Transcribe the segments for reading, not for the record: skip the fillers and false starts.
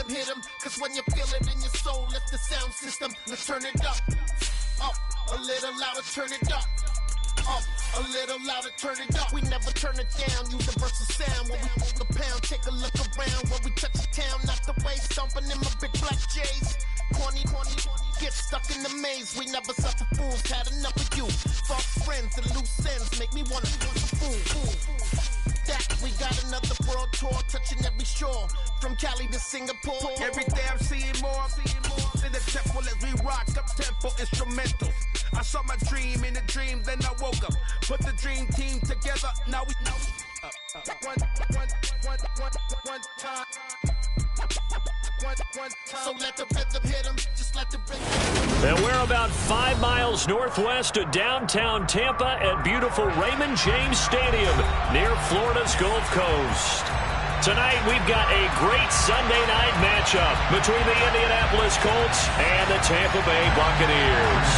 rhythm hit 'em, cause when you feel it in your soul, lift the sound system. Let's turn it up, a little louder, turn it up. A little louder, turn it up. We never turn it down. Universal sound when we move the pound. Take a look around when we touch the town. Not the way, stomping in my big black J's. Corny, get stuck in the maze. We never suffer fools. Had enough of you. False friends and loose ends make me wanna fool. That we got another world tour, touching every shore, from Cali to Singapore. Every day I'm seeing more in the temple as we rock up tempo instrumentals. I saw my dream in a dream, then I woke up. Put the dream team together, now we one time. So let the rhythm hit 'em, just let the rhythm. And we're about 5 miles northwest of downtown Tampa at beautiful Raymond James Stadium near Florida's Gulf Coast. Tonight we've got a great Sunday night matchup between the Indianapolis Colts and the Tampa Bay Buccaneers.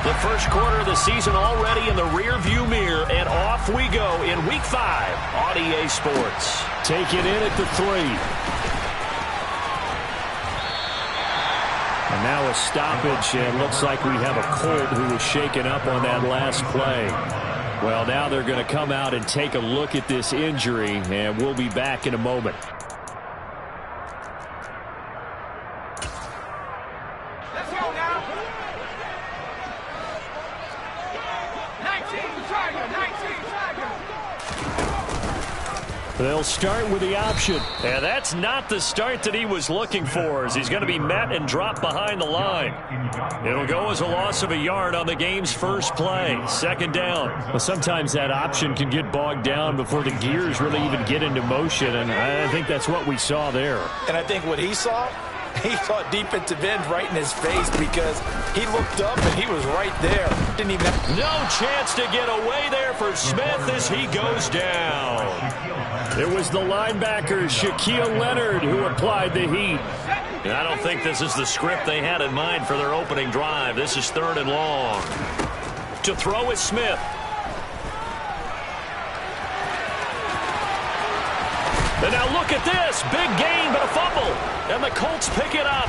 The first quarter of the season already in the rear-view mirror, and off we go in Week 5 on EA Sports. Take it in at the 3. And now a stoppage, and looks like we have a Colt who was shaken up on that last play. Well, now they're going to come out and take a look at this injury, and we'll be back in a moment. They'll start with the option. And that's not the start that he was looking for, as he's going to be met and dropped behind the line. It'll go as a loss of a yard on the game's first play. Second down. Well, sometimes that option can get bogged down before the gears really even get into motion, and I think that's what we saw there. And I think what he saw defensive end right in his face, because he looked up and he was right there. Didn't even have no chance to get away there for Smith as he goes down. It was the linebacker, Shaquille Leonard, who applied the heat. And I don't think this is the script they had in mind for their opening drive. This is 3rd and long. To throw is Smith. And now look at this. Big gain, but a fumble. And the Colts pick it up.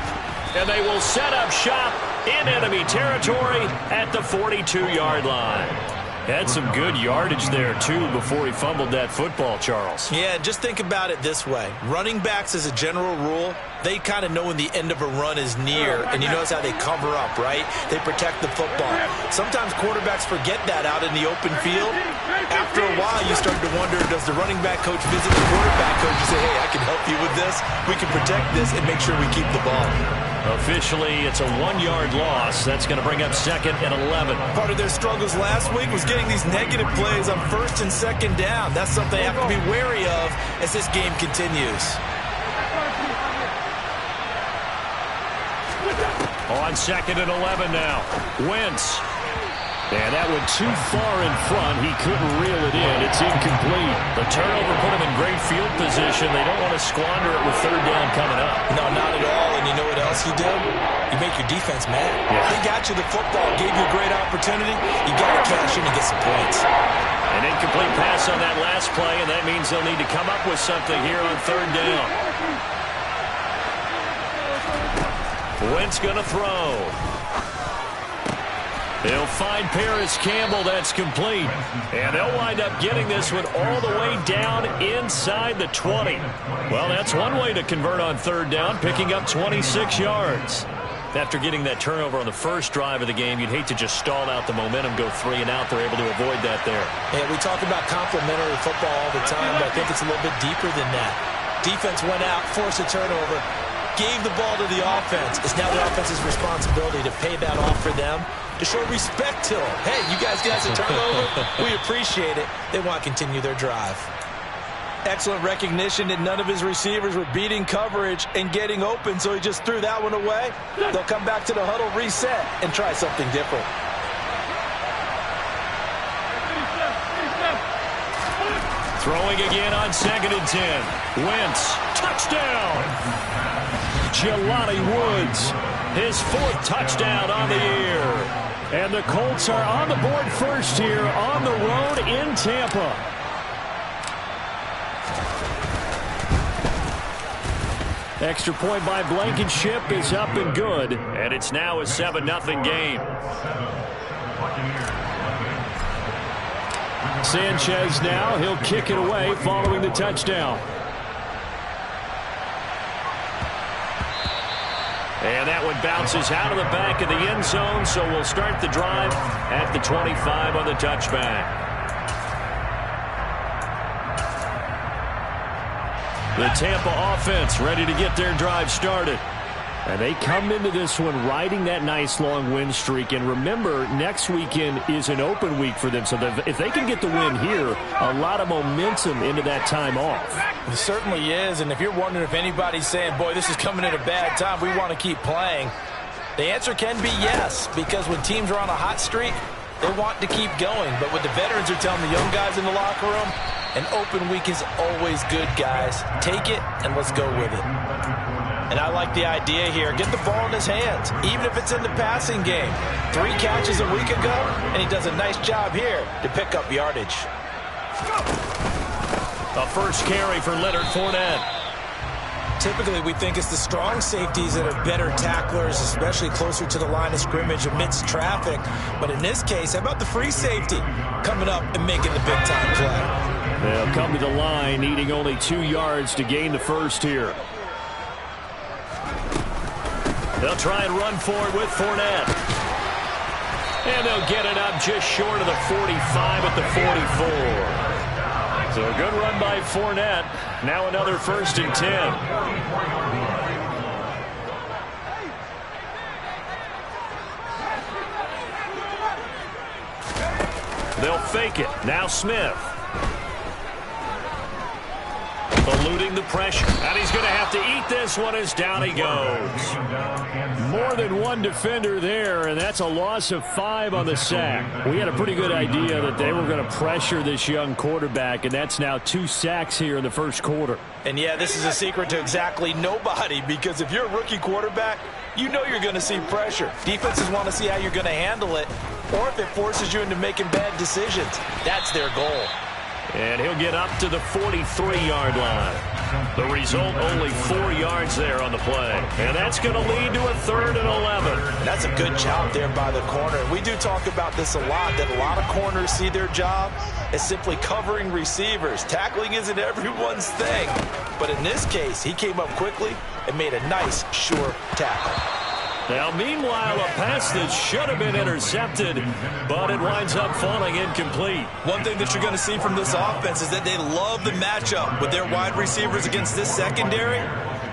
And they will set up shop in enemy territory at the 42-yard line. Had some good yardage there, too, before he fumbled that football, Charles. Yeah, just think about it this way. Running backs, as a general rule, they kind of know when the end of a run is near, and you notice how they cover up, right? They protect the football. Sometimes quarterbacks forget that out in the open field. After a while, you start to wonder, does the running back coach visit the quarterback coach and say, hey, I can help you with this, we can protect this, and make sure we keep the ball? Officially, it's a 1-yard loss. That's going to bring up 2nd and 11. Part of their struggles last week was getting these negative plays on 1st and 2nd down. That's something they have to be wary of as this game continues. On 2nd and 11 now. Wentz. And that went too far in front. He couldn't reel it in. It's incomplete. The turnover put him in great field position. They don't want to squander it with 3rd down coming up. No, not at all. And you know what else you did? You make your defense mad. Yeah. They got you the football, gave you a great opportunity. You got to cash in and get some points. An incomplete pass on that last play, and that means they'll need to come up with something here on 3rd down. Wentz going to throw. They'll find Paris Campbell. That's complete. And they'll wind up getting this one all the way down inside the 20. Well, that's one way to convert on 3rd down, picking up 26 yards. After getting that turnover on the first drive of the game, you'd hate to just stall out the momentum, go 3 and out. They're able to avoid that there. Yeah, we talk about complementary football all the time, but I think it's a little bit deeper than that. Defense went out, forced a turnover, gave the ball to the offense. It's now the offense's responsibility to pay that off for them, to show respect to them. Hey, you guys got a turnover. We appreciate it. They want to continue their drive. Excellent recognition that none of his receivers were beating coverage and getting open, so he just threw that one away. They'll come back to the huddle, reset, and try something different. Throwing again on 2nd and 10. Wentz, touchdown. Jelani Woods, his 4th touchdown on the year. And the Colts are on the board first here on the road in Tampa. Extra point by Blankenship is up and good, and it's now a 7-0 game. Sanchez now, he'll kick it away following the touchdown. And that one bounces out of the back of the end zone, so we'll start the drive at the 25 on the touchback. The Tampa offense ready to get their drive started. And they come into this one riding that nice long win streak. And remember, next weekend is an open week for them. So if they can get the win here, a lot of momentum into that time off. It certainly is. And if you're wondering if anybody's saying, boy, this is coming at a bad time, we want to keep playing, the answer can be yes. Because when teams are on a hot streak, they want to keep going. But what the veterans are telling the young guys in the locker room, an open week is always good, guys. Take it and let's go with it. And I like the idea here. Get the ball in his hands, even if it's in the passing game. 3 catches a week ago, and he does a nice job here to pick up yardage. A first carry for Leonard Fournette. Typically, we think it's the strong safeties that are better tacklers, especially closer to the line of scrimmage amidst traffic. But in this case, how about the free safety coming up and making the big-time play? They'll come to the line, needing only 2 yards to gain the first here. They'll try and run for it with Fournette. And they'll get it up just short of the 45 at the 44. So a good run by Fournette. Now another 1st and 10. They'll fake it. Now Smith. Eluding the pressure. And he's going to have to eat this one as down he goes. More than one defender there, and that's a loss of 5 on the sack. We had a pretty good idea that they were going to pressure this young quarterback, and that's now 2 sacks here in the first quarter. And, yeah, this is a secret to exactly nobody, because if you're a rookie quarterback, you know you're going to see pressure. Defenses want to see how you're going to handle it, or if it forces you into making bad decisions. That's their goal. And he'll get up to the 43-yard line. The result, only 4 yards there on the play. And that's going to lead to a 3rd and 11. That's a good job there by the corner. We do talk about this a lot, that a lot of corners see their job as simply covering receivers. Tackling isn't everyone's thing. But in this case, he came up quickly and made a nice, sure tackle. Now, meanwhile, a pass that should have been intercepted, but it winds up falling incomplete. One thing that you're going to see from this offense is that they love the matchup with their wide receivers against this secondary.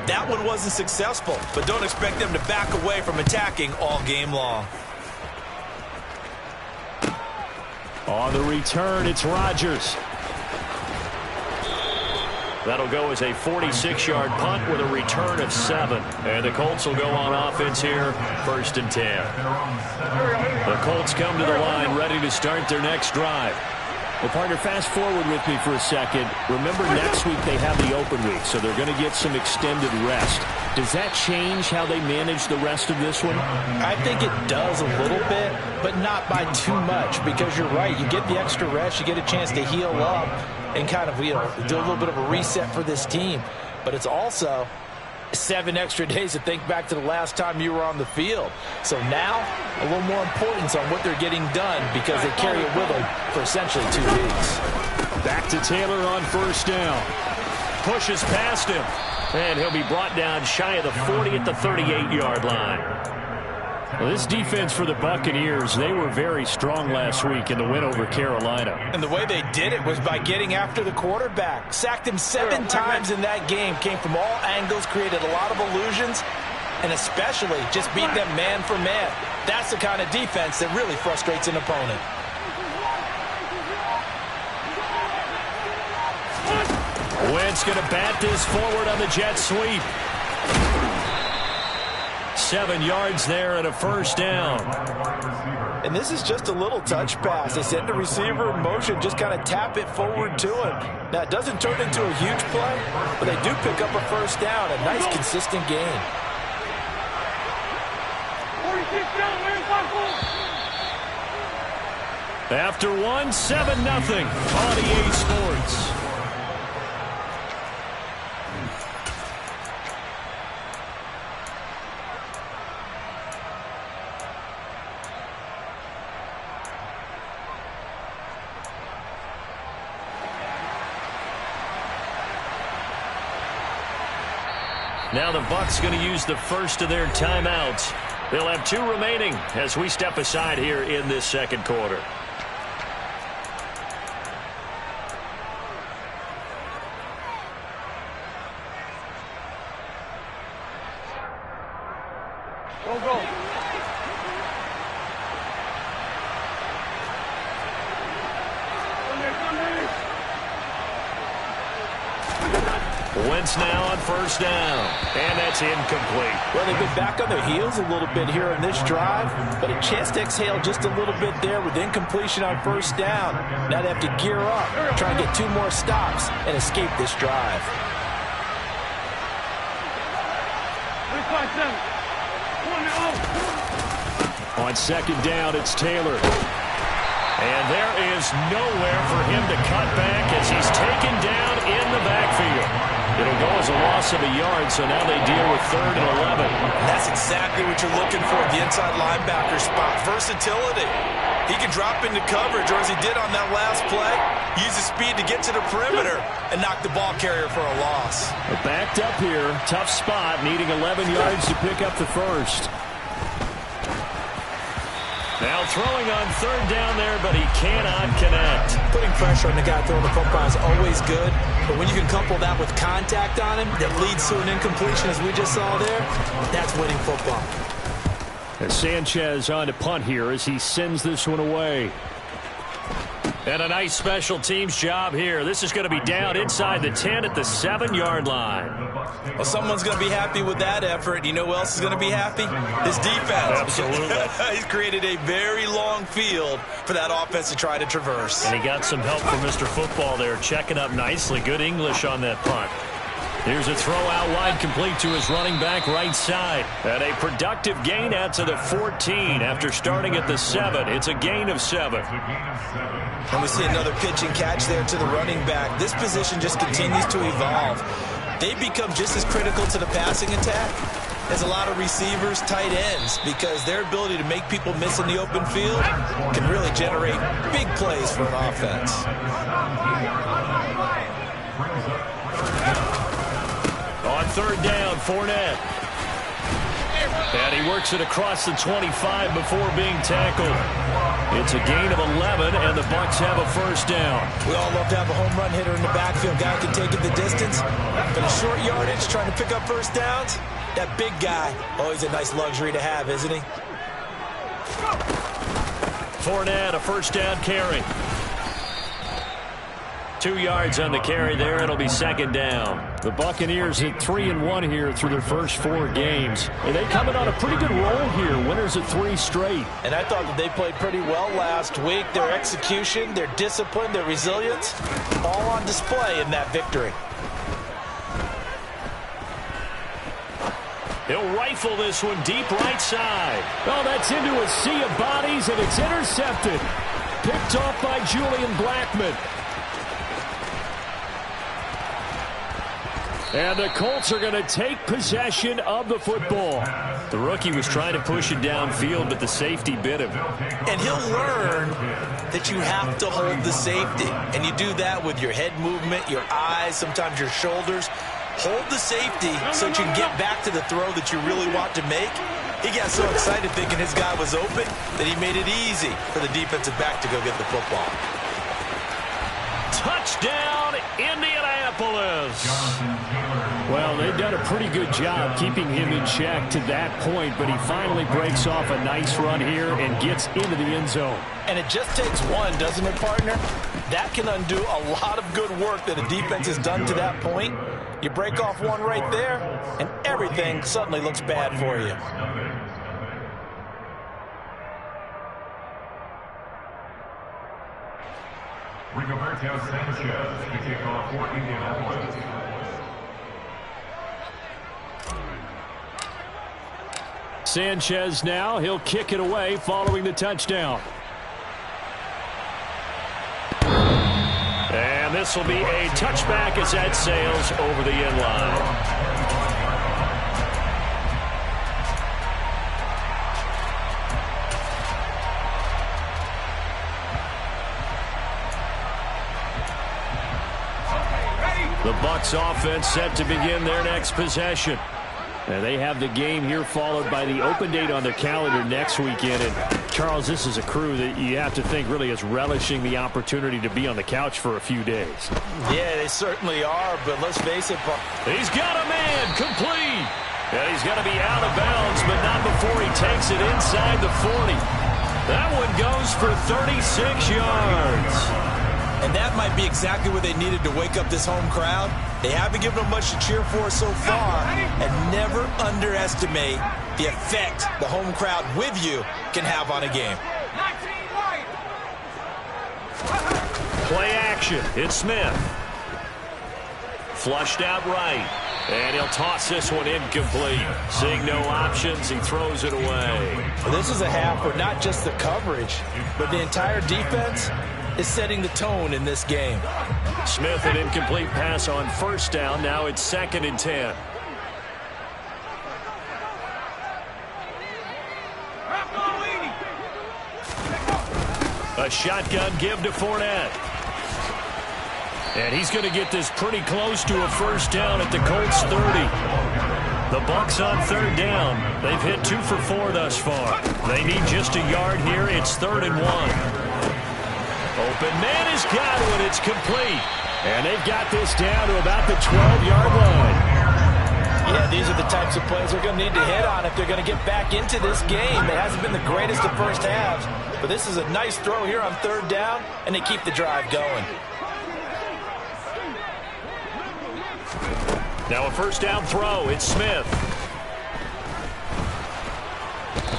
That one wasn't successful, but don't expect them to back away from attacking all game long. On the return, it's Rodgers. That'll go as a 46-yard punt with a return of 7. And the Colts will go on offense here, 1st and 10. The Colts come to the line ready to start their next drive. Well, partner, fast forward with me for a second. Remember, next week they have the open week, so they're going to get some extended rest. Does that change how they manage the rest of this one? I think it does a little bit, but not by too much, because you're right. You get the extra rest. You get a chance to heal up and kind of, do a little bit of a reset for this team. But it's also 7 extra days to think back to the last time you were on the field. So now, a little more importance on what they're getting done, because they carry it with them for essentially 2 weeks. Back to Taylor on 1st down. Pushes past him. And he'll be brought down shy of the 40 at the 38-yard line. Well, this defense for the Buccaneers, they were very strong last week in the win over Carolina. And the way they did it was by getting after the quarterback. Sacked him 7 times in that game. Came from all angles, created a lot of illusions, and especially just beat them man for man. That's the kind of defense that really frustrates an opponent. Wentz going to bat this forward on the jet sweep. 7 yards there and a 1st down. And this is just a little touch pass. They send the receiver in motion, just kind of tap it forward to him. Now, it doesn't turn into a huge play, but they do pick up a 1st down, a nice, consistent gain. After one, 7-0 on EA Sports. Now the Bucs going to use the first of their timeouts. They'll have 2 remaining as we step aside here in this second quarter. Go. Wentz now on first down, and that's incomplete. Well, they've been back on their heels a little bit here on this drive, but a chance to exhale just a little bit there with incompletion on first down. Now they have to gear up, try and get 2 more stops and escape this drive. 3-5-7. On second down, it's Taylor. And there is nowhere for him to cut back as he's taken down in the backfield. It'll go as a loss of a yard, so now they deal with 3rd and 11. That's exactly what you're looking for, the inside linebacker spot. Versatility. He can drop into coverage, or as he did on that last play, use his speed to get to the perimeter and knock the ball carrier for a loss. They're backed up here. Tough spot, needing 11 yards to pick up the first. Now throwing on 3rd down there, but he cannot connect. Putting pressure on the guy throwing the football is always good, but when you can couple that with contact on him that leads to an incompletion, as we just saw there, that's winning football. And Sanchez on to punt here as he sends this one away. And a nice special teams job here. This is going to be down inside the 10 at the 7-yard line. Well, someone's going to be happy with that effort. You know who else is going to be happy? His defense. Absolutely. He's created a very long field for that offense to try to traverse. And he got some help from Mr. Football there, checking up nicely. Good English on that punt. Here's a throw out wide, complete to his running back right side. And a productive gain out to the 14 after starting at the 7. It's a gain of 7. And we see another pitch and catch there to the running back. This position just continues to evolve. They become just as critical to the passing attack as a lot of receivers, tight ends, because their ability to make people miss in the open field can really generate big plays for an offense. On 3rd down, Fournette. And he works it across the 25 before being tackled. It's a gain of 11, and the Bucs have a first down. We all love to have a home run hitter in the backfield. Guy can take it the distance. But a short yardage, trying to pick up first downs, that big guy, always a nice luxury to have, isn't he? Fournette, a first down carry. 2 yards on the carry there. It'll be 2nd down. The Buccaneers hit 3-1 here through their first 4 games. And they come in on a pretty good roll here. Winners of 3 straight. And I thought that they played pretty well last week. Their execution, their discipline, their resilience, all on display in that victory. He'll rifle this one deep right side. Oh, that's into a sea of bodies, and it's intercepted. Picked off by Julian Blackmon. And the Colts are going to take possession of the football. The rookie was trying to push it downfield, but the safety bit him. And he'll learn that you have to hold the safety. And you do that with your head movement, your eyes, sometimes your shoulders. Hold the safety so that you can get back to the throw that you really want to make. He got so excited thinking his guy was open that he made it easy for the defensive back to go get the football. Touchdown, Indianapolis. Well, they've done a pretty good job keeping him in check to that point, but he finally breaks off a nice run here and gets into the end zone. And it just takes one, doesn't it, partner? That can undo a lot of good work that a defense has done to that point. You break off one right there, and everything suddenly looks bad for you. Rigoberto Sanchez to kick off for Indianapolis. Sanchez now, he'll kick it away following the touchdown. And this will be a touchback as that sails over the end line. The Bucs offense set to begin their next possession. And they have the game here followed by the open date on their calendar next weekend. And, Charles, this is a crew that you have to think really is relishing the opportunity to be on the couch for a few days. Yeah, they certainly are, but let's face it. He's got a man complete. And he's going to be out of bounds, but not before he takes it inside the 40. That one goes for 36 yards. And that might be exactly what they needed to wake up this home crowd. They haven't given them much to cheer for so far, and never underestimate the effect the home crowd with you can have on a game. Play action. It's Smith. Flushed out right. And he'll toss this one incomplete. Seeing no options, he throws it away. Well, this is a half where not just the coverage, but the entire defense is setting the tone in this game. Smith, an incomplete pass on first down. Now it's 2nd and 10. A shotgun give to Fournette. And he's going to get this pretty close to a first down at the Colts 30. The Bucs on 3rd down. They've hit 2 for 4 thus far. They need just a yard here. It's 3rd and 1. Open man has got one. It's complete. And they've got this down to about the 12-yard line. Yeah, these are the types of plays they're going to need to hit on if they're going to get back into this game. It hasn't been the greatest of first halves, but this is a nice throw here on 3rd down, and they keep the drive going. Now a first down throw. It's Smith.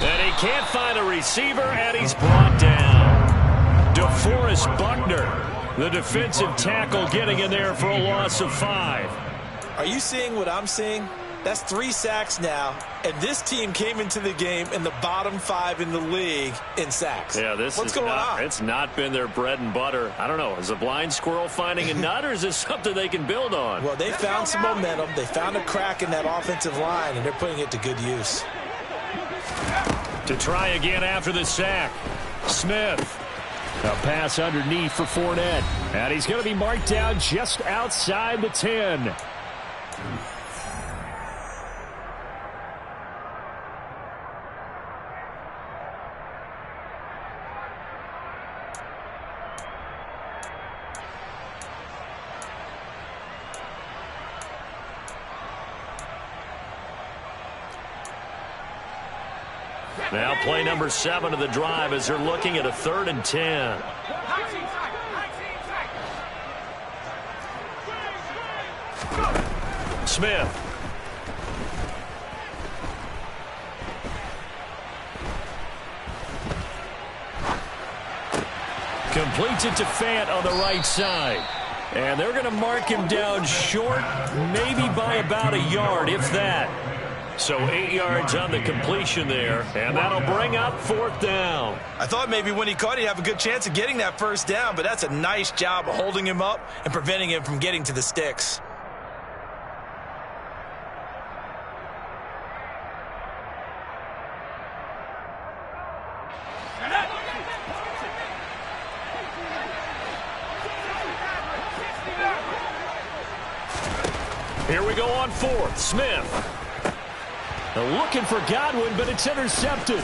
And he can't find a receiver, and he's brought down. DeForest Buckner, the defensive tackle, getting in there for a loss of 5. Are you seeing what I'm seeing? That's 3 sacks now, and this team came into the game in the bottom 5 in the league in sacks. Yeah, what's going on? It's not been their bread and butter. I don't know. Is a blind squirrel finding a nut, or is this something they can build on? Well, they found some momentum. They found a crack in that offensive line, and they're putting it to good use. To try again after the sack, Smith. A pass underneath for Fournette. And he's going to be marked down just outside the 10. Now play number 7 of the drive as they're looking at a 3rd and 10. Smith. Completes it to Fant on the right side. And they're going to mark him down short, maybe by about a yard, if that. So 8 yards on the completion there, and that'll bring up 4th down. I thought maybe when he caught it, he'd have a good chance of getting that first down, but that's a nice job of holding him up and preventing him from getting to the sticks. Here we go on 4th. Smith. Looking for Godwin, but it's intercepted.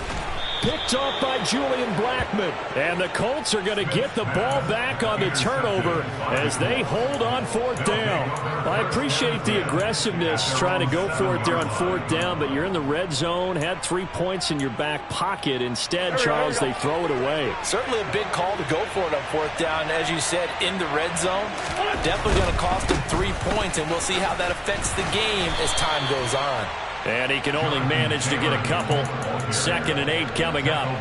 Picked off by Julian Blackmon. And the Colts are going to get the ball back on the turnover as they hold on 4th down. I appreciate the aggressiveness trying to go for it there on 4th down, but you're in the red zone, had 3 points in your back pocket. Instead, Charles, they throw it away. Certainly a big call to go for it on 4th down. As you said, in the red zone, definitely going to cost them 3 points, and we'll see how that affects the game as time goes on. And he can only manage to get a couple. 2nd and 8 coming up.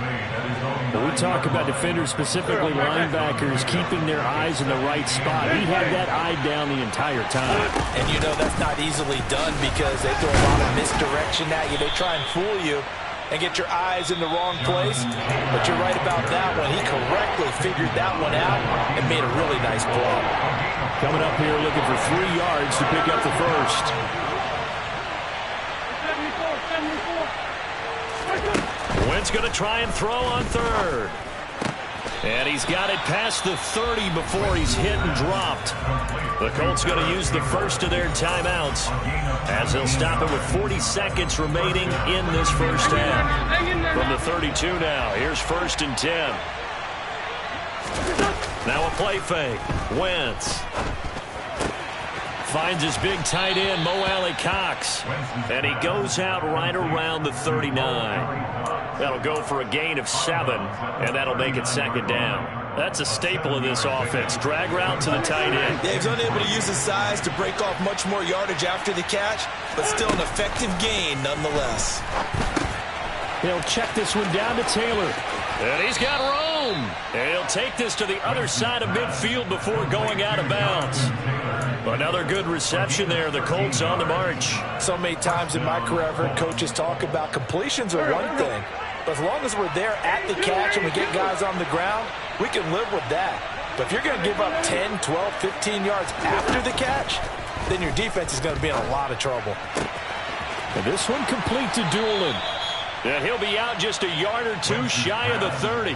When we talk about defenders, specifically linebackers, keeping their eyes in the right spot. He had that eye down the entire time. And you know that's not easily done because they throw a lot of misdirection at you. They try and fool you and get your eyes in the wrong place. But you're right about that one. He correctly figured that one out and made a really nice play. Coming up here looking for 3 yards to pick up the first. Wentz going to try and throw on 3rd. And he's got it past the 30 before he's hit and dropped. The Colts going to use the first of their timeouts as they'll stop it with 40 seconds remaining in this first half. From the 32 now, here's 1st and 10. Now a play fake. Wentz finds his big tight end, Mo Alley-Cox. And he goes out right around the 39. That'll go for a gain of 7, and that'll make it 2nd down. That's a staple of this offense. Drag route to the tight end. Yeah, he's unable to use his size to break off much more yardage after the catch, but still an effective gain nonetheless. He'll check this one down to Taylor. And he's got room. And he'll take this to the other side of midfield before going out of bounds. Another good reception there. The Colts on the march. So many times in my career, I've heard coaches talk about completions are one thing. But as long as we're there at the catch and we get guys on the ground, we can live with that. But if you're going to give up 10, 12, 15 yards after the catch, then your defense is going to be in a lot of trouble. And this one complete to Doolin. And he'll be out just a yard or two shy of the 30.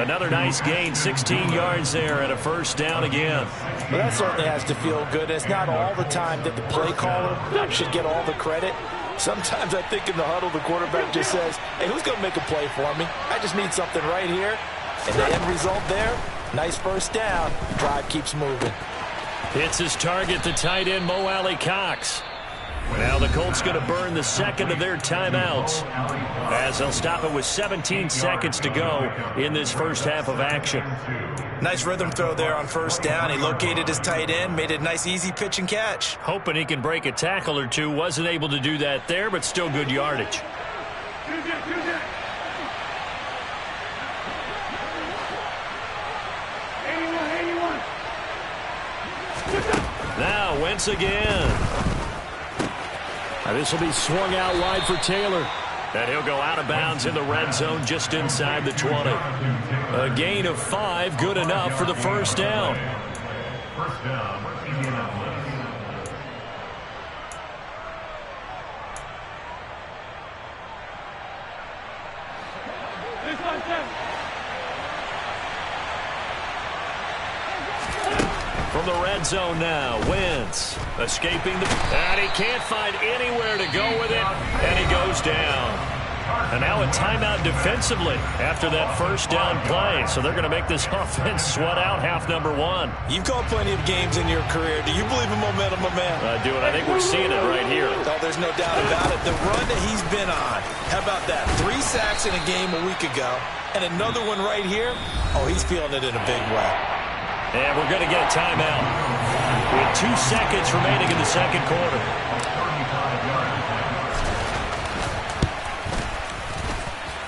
Another nice gain, 16 yards there and a 1st down again. Well, that certainly has to feel good. It's not all the time that the play caller should get all the credit. Sometimes I think in the huddle, the quarterback just says, hey, who's going to make a play for me? I just need something right here. And the end result there, nice 1st down. Drive keeps moving. Hits his target, the tight end, Mo Alley-Cox. Now the Colts going to burn the 2nd of their timeouts as they'll stop it with 17 seconds to go in this first half of action. Nice rhythm throw there on 1st down. He located his tight end, made it a nice easy pitch and catch. Hoping he can break a tackle or two. Wasn't able to do that there, but still good yardage. Now Wentz again. This will be swung out wide for Taylor. And he'll go out of bounds in the red zone just inside the 20. A gain of 5, good enough for the 1st down. 1st down, Indianapolis. From the red zone now, Wentz escaping the... And he can't find anywhere to go with it, and he goes down. And now a timeout defensively after that 1st down play. So they're going to make this offense sweat out half number 1. You've called plenty of games in your career. Do you believe in momentum, my man? I do, and I think we're seeing it right here. Oh, there's no doubt about it. The run that he's been on. How about that? 3 sacks in a game a week ago, and another one right here. Oh, he's feeling it in a big way. And we're going to get a timeout with 2 seconds remaining in the 2nd quarter.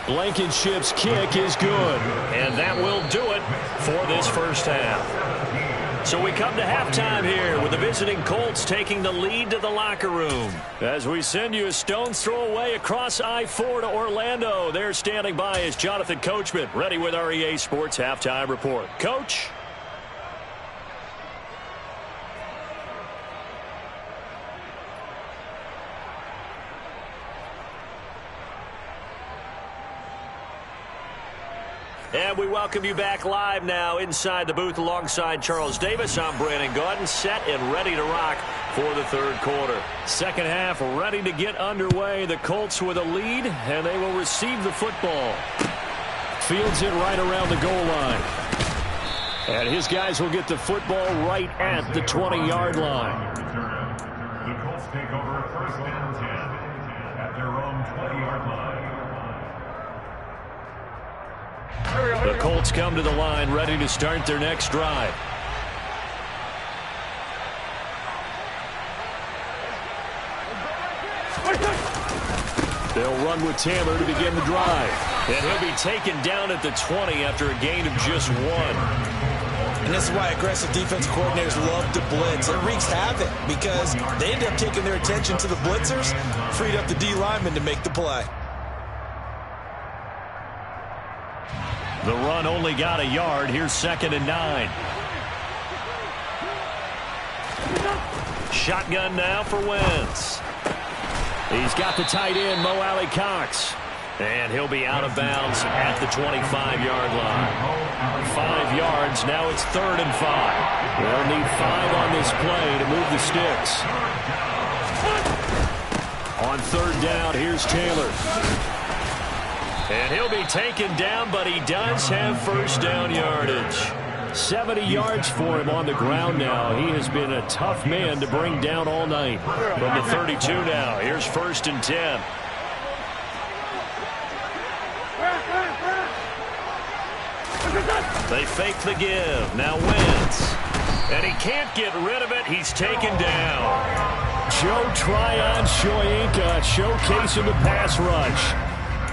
Blankenship's kick is good, and that will do it for this first half. So we come to halftime here with the visiting Colts taking the lead to the locker room. As we send you a stone's throw away across I-4 to Orlando, there standing by is Jonathan Coachman, ready with our EA Sports Halftime Report. Coach? And we welcome you back live now inside the booth alongside Charles Davis. I'm Brandon Gaudin, set and ready to rock for the 3rd quarter. 2nd half ready to get underway. The Colts with a lead, and they will receive the football. Fields it right around the goal line. And his guys will get the football right at the 20-yard line. The Colts take over 1st and 10 at their own 20-yard line. The Colts come to the line ready to start their next drive. They'll run with Taylor to begin the drive. And he'll be taken down at the 20 after a gain of just 1. And this is why aggressive defense coordinators love to blitz. It wreaks havoc because they end up taking their attention to the blitzers, freed up the D lineman to make the play. The run only got a yard. Here's 2nd and 9. Shotgun now for Wentz. He's got the tight end, Mo Alley-Cox. And he'll be out of bounds at the 25-yard line. 5 yards. Now it's 3rd and 5. They'll need 5 on this play to move the sticks. On 3rd down, here's Taylor. And he'll be taken down, but he does have first down yardage. 70 yards for him on the ground now. He has been a tough man to bring down all night. From the 32 now, here's 1st and 10. They fake the give. Now Wentz. And he can't get rid of it. He's taken down. Joe Tryon Shoyinka showcasing the pass rush.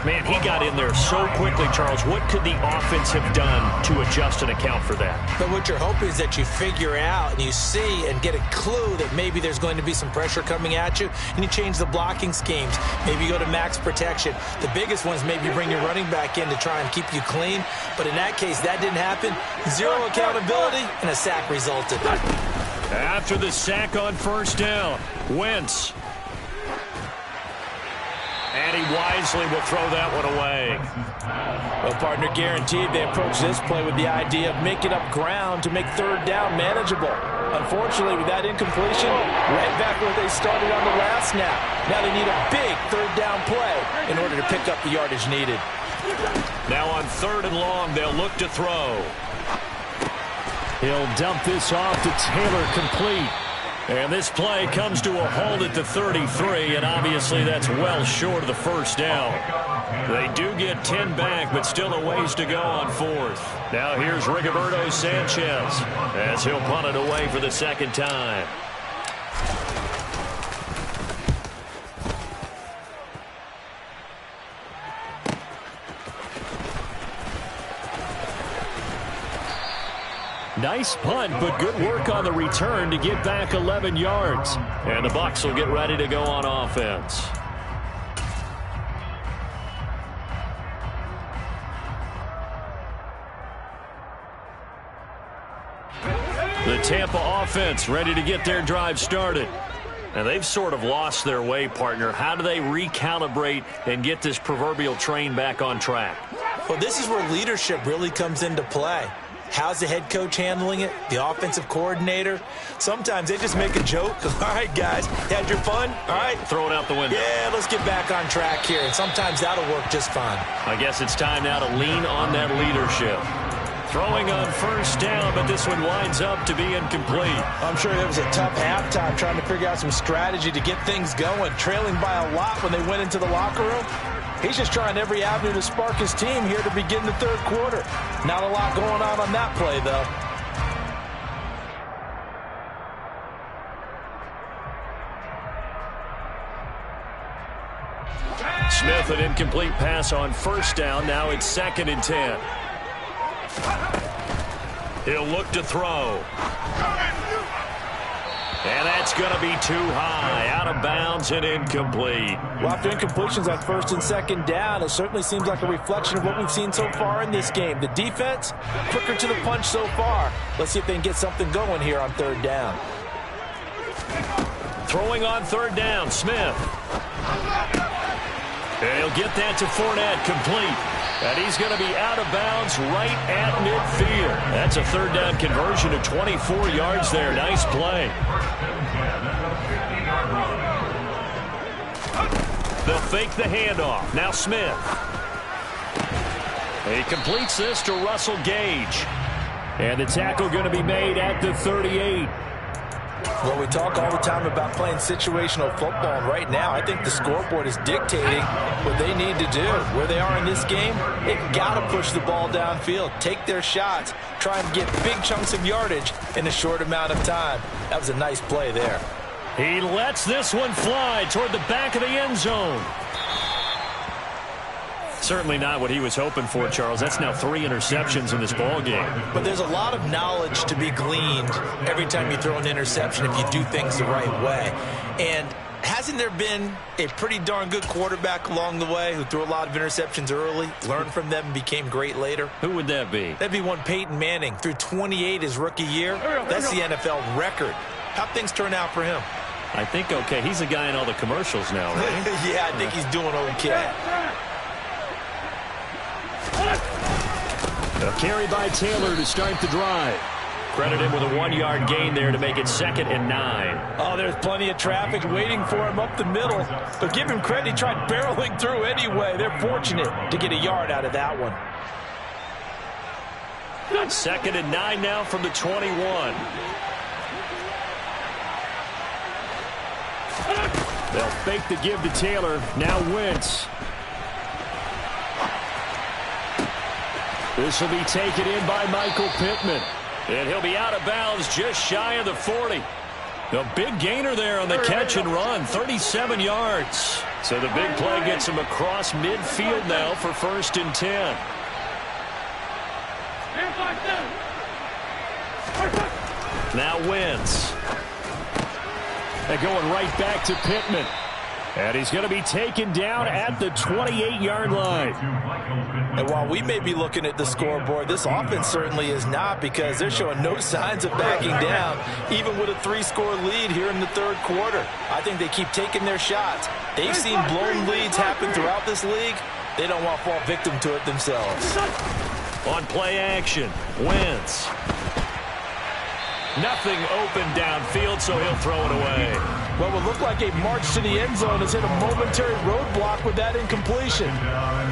Man, he got in there so quickly, Charles. What could the offense have done to adjust and account for that? But what you're hoping is that you figure out and you see and get a clue that maybe there's going to be some pressure coming at you, and you change the blocking schemes. Maybe you go to max protection. The biggest one is maybe you bring your running back in to try and keep you clean. But in that case, that didn't happen. 0 accountability, and a sack resulted. After the sack on 1st down, Wentz. And he wisely will throw that one away. Well, partner, guaranteed they approach this play with the idea of making up ground to make 3rd down manageable. Unfortunately, with that incompletion, right back where they started on the last snap. Now they need a big 3rd down play in order to pick up the yardage needed. Now on 3rd and long, they'll look to throw. He'll dump this off to Taylor, complete. And this play comes to a halt at the 33, and obviously that's well short of the first down. They do get 10 back, but still a ways to go on 4th. Now here's Rigoberto Sanchez as he'll punt it away for the 2nd time. Nice punt, but good work on the return to get back 11 yards. And the Bucs will get ready to go on offense. The Tampa offense ready to get their drive started. And they've sort of lost their way, partner. How do they recalibrate and get this proverbial train back on track? Well, this is where leadership really comes into play. How's the head coach handling it? The offensive coordinator? Sometimes they just make a joke. All right, guys, had your fun? All right. Throw it out the window. Yeah, let's get back on track here. And sometimes that'll work just fine. I guess it's time now to lean on that leadership. Throwing on 1st down, but this one winds up to be incomplete. I'm sure it was a tough halftime trying to figure out some strategy to get things going. Trailing by a lot when they went into the locker room. He's just trying every avenue to spark his team here to begin the 3rd quarter. Not a lot going on that play, though. Smith, an incomplete pass on 1st down. Now it's 2nd and 10. He'll look to throw. And that's going to be too high. Out of bounds and incomplete. Well, after incompletions on 1st and 2nd down, it certainly seems like a reflection of what we've seen so far in this game. The defense, quicker to the punch so far. Let's see if they can get something going here on 3rd down. Throwing on 3rd down, Smith. And he'll get that to Fournette, complete. And he's going to be out of bounds right at midfield. That's a 3rd down conversion of 24 yards there. Nice play. They'll fake the handoff. Now Smith. He completes this to Russell Gage. And the tackle going to be made at the 38. Well, we talk all the time about playing situational football, and right now I think the scoreboard is dictating what they need to do. Where they are in this game, they've got to push the ball downfield, take their shots, try and get big chunks of yardage in a short amount of time. That was a nice play there. He lets this one fly toward the back of the end zone. Certainly not what he was hoping for, Charles. That's now 3 interceptions in this ball game. But there's a lot of knowledge to be gleaned every time you throw an interception if you do things the right way. And hasn't there been a pretty darn good quarterback along the way who threw a lot of interceptions early, learned from them, and became great later? Who would that be? That'd be one Peyton Manning. Threw 28 his rookie year. That's the NFL record. How'd things turn out for him? I think okay. He's a guy in all the commercials now, right? Yeah, I think he's doing okay. A carry by Taylor to start the drive. Credit him with a 1-yard gain there to make it 2nd and 9. Oh, there's plenty of traffic waiting for him up the middle. But give him credit, he tried barreling through anyway. They're fortunate to get a yard out of that one. 2nd and 9 now from the 21. They'll fake the give to Taylor. Now Wentz. This will be taken in by Michael Pittman. And he'll be out of bounds just shy of the 40. A big gainer there on the catch and run, 37 yards. So the big play gets him across midfield now for 1st and 10. Now Wentz. And going right back to Pittman. And he's going to be taken down at the 28-yard line. And while we may be looking at the scoreboard, this offense certainly is not, because they're showing no signs of backing down, even with a 3-score lead here in the 3rd quarter. I think they keep taking their shots. They've seen blown leads happen throughout this league. They don't want to fall victim to it themselves. On play action, Wentz. Nothing open downfield, so he'll throw it away. What would look like a march to the end zone has hit a momentary roadblock with that incompletion.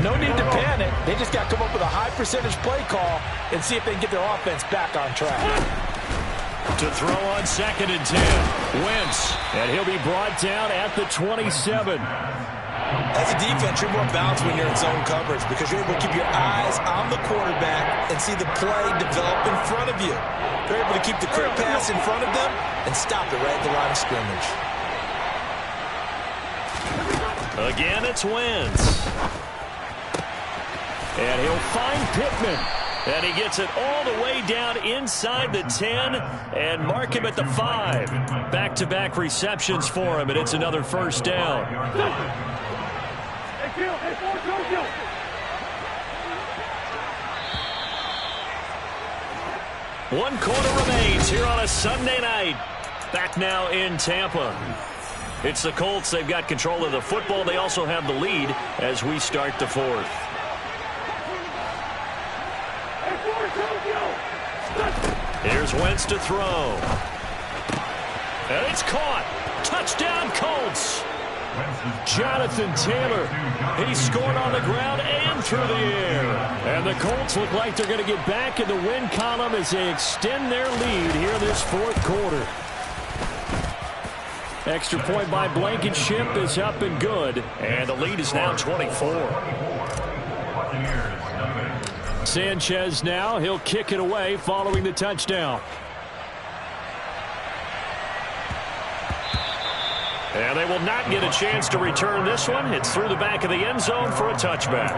No need to panic. They just got to come up with a high percentage play call and see if they can get their offense back on track. To throw on 2nd and 10. Wentz, and he'll be brought down at the 27. As a defense, you're more balanced when you're in zone coverage because you're able to keep your eyes on the quarterback and see the play develop in front of you. They're able to keep the quick pass in front of them and stop it right at the line of scrimmage. Again, it's Wentz. And he'll find Pittman. And he gets it all the way down inside the 10 and mark him at the 5. Back-to-back receptions for him, and it's another 1st down. One quarter remains here on a Sunday night. Back now in Tampa. It's the Colts. They've got control of the football. They also have the lead as we start the 4th. Here's Wentz to throw. And it's caught. Touchdown, Colts. Jonathan Taylor. He scored on the ground and through the air. And the Colts look like they're going to get back in the win column as they extend their lead here this 4th quarter. Extra point by Blankenship is up and good. And the lead is now 24. Sanchez now. He'll kick it away following the touchdown. And they will not get a chance to return this one. It's through the back of the end zone for a touchback.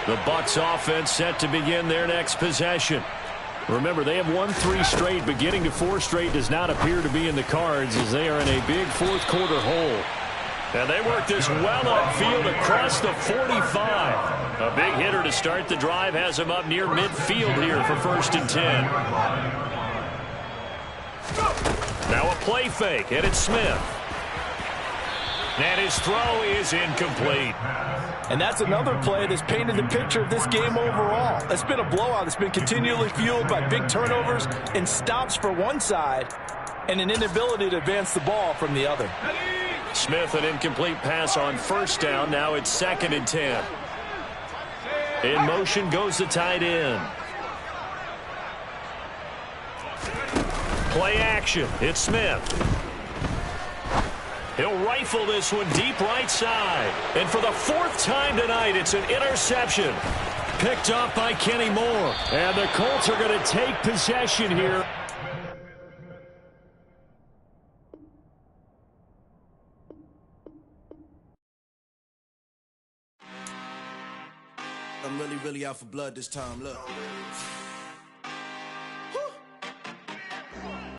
The Bucs offense set to begin their next possession. Remember, they have won 3 straight, but getting to 4 straight does not appear to be in the cards as they are in a big 4th quarter hole. And they work this well upfield across the 45. A big hitter to start the drive has him up near midfield here for 1st and 10. Now a play fake, and it's Smith. And his throw is incomplete. And that's another play that's painted the picture of this game overall. It's been a blowout. It's been continually fueled by big turnovers and stops for one side and an inability to advance the ball from the other. Smith, an incomplete pass on 1st down. Now it's 2nd and 10. In motion goes the tight end. Play action. It's Smith. He'll rifle this one deep right side. And for the 4th time tonight, it's an interception. Picked off by Kenny Moore. And the Colts are going to take possession here. I'm really out for blood this time. Look.